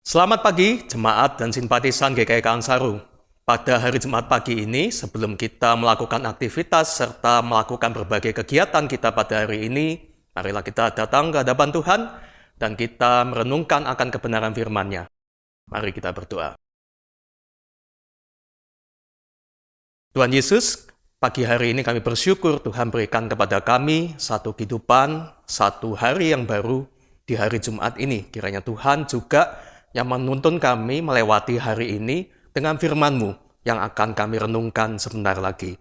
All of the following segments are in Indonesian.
Selamat pagi, jemaat dan simpatisan GKI Kangsaru. Pada hari Jumat pagi ini, sebelum kita melakukan aktivitas serta melakukan berbagai kegiatan kita pada hari ini, marilah kita datang ke hadapan Tuhan dan kita merenungkan akan kebenaran firman-Nya. Mari kita berdoa. Tuhan Yesus, pagi hari ini kami bersyukur Tuhan berikan kepada kami satu kehidupan, satu hari yang baru di hari Jumat ini. Kiranya Tuhan juga yang menuntun kami melewati hari ini dengan firman-Mu yang akan kami renungkan sebentar lagi.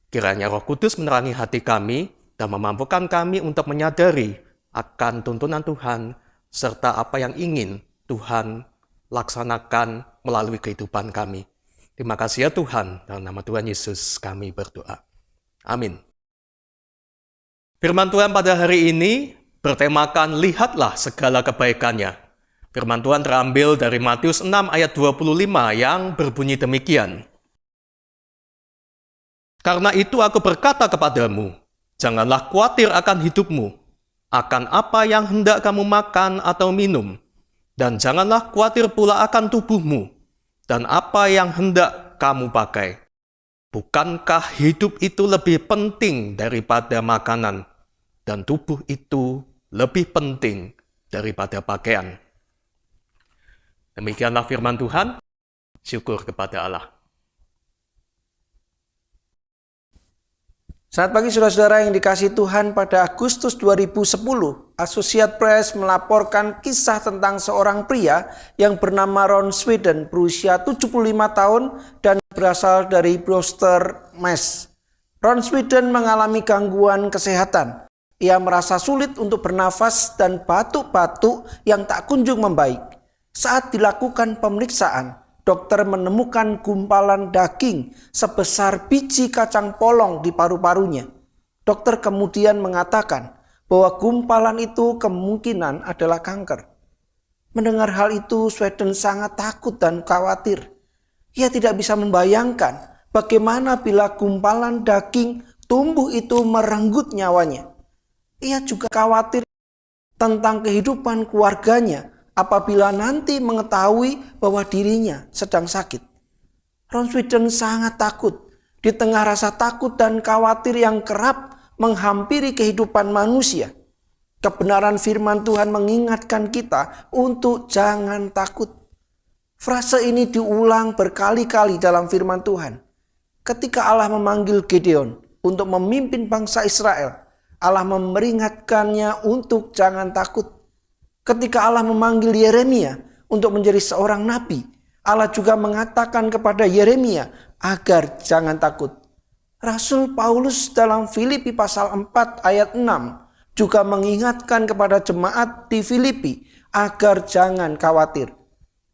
Kiranya Roh Kudus menerangi hati kami dan memampukan kami untuk menyadari akan tuntunan Tuhan serta apa yang ingin Tuhan laksanakan melalui kehidupan kami. Terima kasih ya Tuhan, dalam nama Tuhan Yesus kami berdoa. Amin. Firman Tuhan pada hari ini bertemakan lihatlah segala kebaikannya. Firman Tuhan terambil dari Matius 6 ayat 25 yang berbunyi demikian. Karena itu aku berkata kepadamu, janganlah khawatir akan hidupmu, akan apa yang hendak kamu makan atau minum, dan janganlah khawatir pula akan tubuhmu, dan apa yang hendak kamu pakai. Bukankah hidup itu lebih penting daripada makanan, dan tubuh itu lebih penting daripada pakaian? Demikianlah firman Tuhan, syukur kepada Allah. Selamat pagi saudara-saudara yang dikasihi Tuhan. Pada Agustus 2010, Associated Press melaporkan kisah tentang seorang pria yang bernama Ron Sweden berusia 75 tahun dan berasal dari Brewster, Mass. Ron Sweden mengalami gangguan kesehatan. Ia merasa sulit untuk bernafas dan batuk-batuk yang tak kunjung membaik. Saat dilakukan pemeriksaan, dokter menemukan gumpalan daging sebesar biji kacang polong di paru-parunya. Dokter kemudian mengatakan bahwa gumpalan itu kemungkinan adalah kanker. Mendengar hal itu, Sweden sangat takut dan khawatir. Ia tidak bisa membayangkan bagaimana bila gumpalan daging tumbuh itu merenggut nyawanya. Ia juga khawatir tentang kehidupan keluarganya apabila nanti mengetahui bahwa dirinya sedang sakit. Ron Sweden sangat takut. Di tengah rasa takut dan khawatir yang kerap menghampiri kehidupan manusia, kebenaran firman Tuhan mengingatkan kita untuk jangan takut. Frase ini diulang berkali-kali dalam firman Tuhan. Ketika Allah memanggil Gideon untuk memimpin bangsa Israel, Allah memperingatkannya untuk jangan takut. Ketika Allah memanggil Yeremia untuk menjadi seorang nabi, Allah juga mengatakan kepada Yeremia agar jangan takut. Rasul Paulus dalam Filipi pasal 4 ayat 6 juga mengingatkan kepada jemaat di Filipi agar jangan khawatir.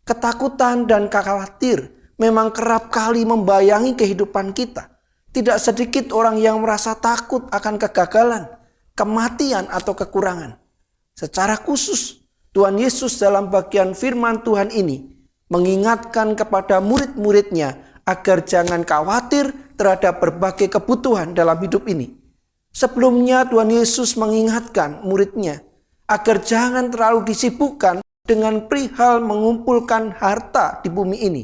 Ketakutan dan khawatir memang kerap kali membayangi kehidupan kita. Tidak sedikit orang yang merasa takut akan kegagalan, kematian atau kekurangan. Secara khusus, Tuhan Yesus dalam bagian firman Tuhan ini mengingatkan kepada murid-muridnya agar jangan khawatir terhadap berbagai kebutuhan dalam hidup ini. Sebelumnya Tuhan Yesus mengingatkan muridnya agar jangan terlalu disibukkan dengan perihal mengumpulkan harta di bumi ini.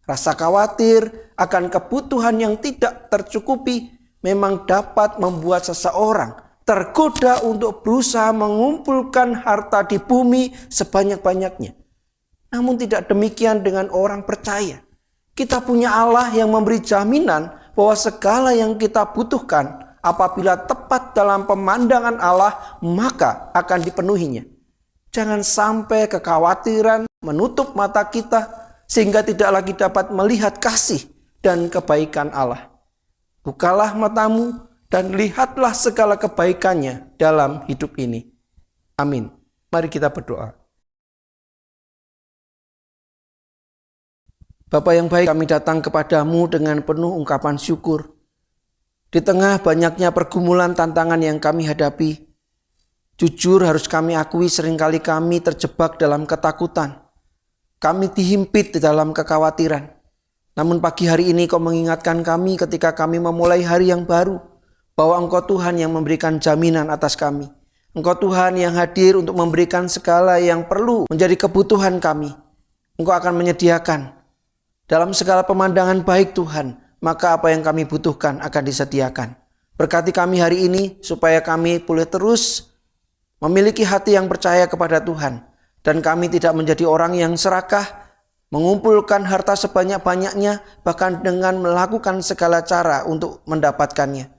Rasa khawatir akan kebutuhan yang tidak tercukupi memang dapat membuat seseorang tergoda untuk berusaha mengumpulkan harta di bumi sebanyak-banyaknya. Namun tidak demikian dengan orang percaya. Kita punya Allah yang memberi jaminan bahwa segala yang kita butuhkan apabila tepat dalam pemandangan Allah maka akan dipenuhinya. Jangan sampai kekhawatiran menutup mata kita sehingga tidak lagi dapat melihat kasih dan kebaikan Allah. Bukalah matamu dan lihatlah segala kebaikannya dalam hidup ini. Amin. Mari kita berdoa. Bapa yang baik, kami datang kepadamu dengan penuh ungkapan syukur. Di tengah banyaknya pergumulan tantangan yang kami hadapi, jujur harus kami akui seringkali kami terjebak dalam ketakutan. Kami dihimpit di dalam kekhawatiran. Namun pagi hari ini kau mengingatkan kami ketika kami memulai hari yang baru, bahwa Engkau Tuhan yang memberikan jaminan atas kami. Engkau Tuhan yang hadir untuk memberikan segala yang perlu menjadi kebutuhan kami. Engkau akan menyediakan dalam segala pemandangan baik Tuhan, maka apa yang kami butuhkan akan disediakan. Berkati kami hari ini supaya kami boleh terus memiliki hati yang percaya kepada Tuhan, dan kami tidak menjadi orang yang serakah, mengumpulkan harta sebanyak-banyaknya, bahkan dengan melakukan segala cara untuk mendapatkannya.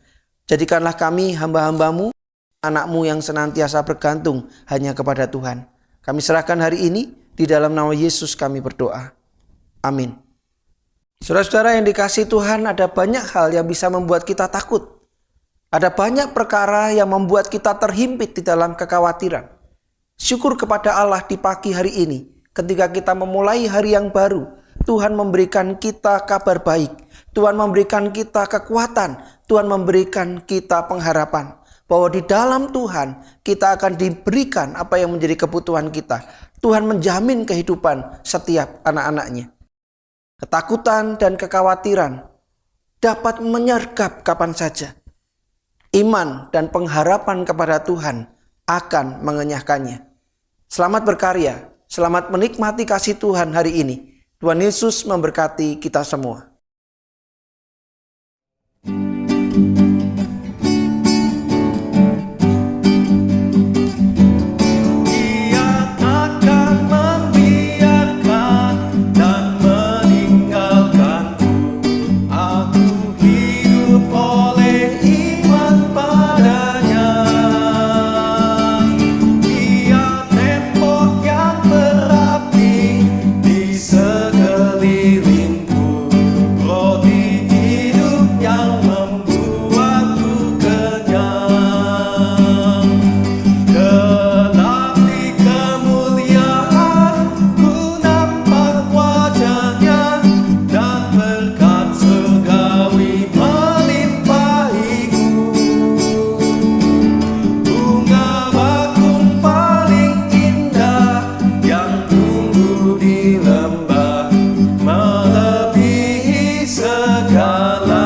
Jadikanlah kami hamba-hambamu, anak-mu yang senantiasa bergantung hanya kepada Tuhan. Kami serahkan hari ini, di dalam nama Yesus kami berdoa. Amin. Saudara-saudara yang dikasihi Tuhan, ada banyak hal yang bisa membuat kita takut. Ada banyak perkara yang membuat kita terhimpit di dalam kekhawatiran. Syukur kepada Allah di pagi hari ini, ketika kita memulai hari yang baru, Tuhan memberikan kita kabar baik. Tuhan memberikan kita kekuatan. Tuhan memberikan kita pengharapan. Bahwa di dalam Tuhan kita akan diberikan apa yang menjadi kebutuhan kita. Tuhan menjamin kehidupan setiap anak-anaknya. Ketakutan dan kekhawatiran dapat menyergap kapan saja. Iman dan pengharapan kepada Tuhan akan mengenyahkannya. Selamat berkarya, selamat menikmati kasih Tuhan hari ini. Tuhan Yesus memberkati kita semua. Melebihi segala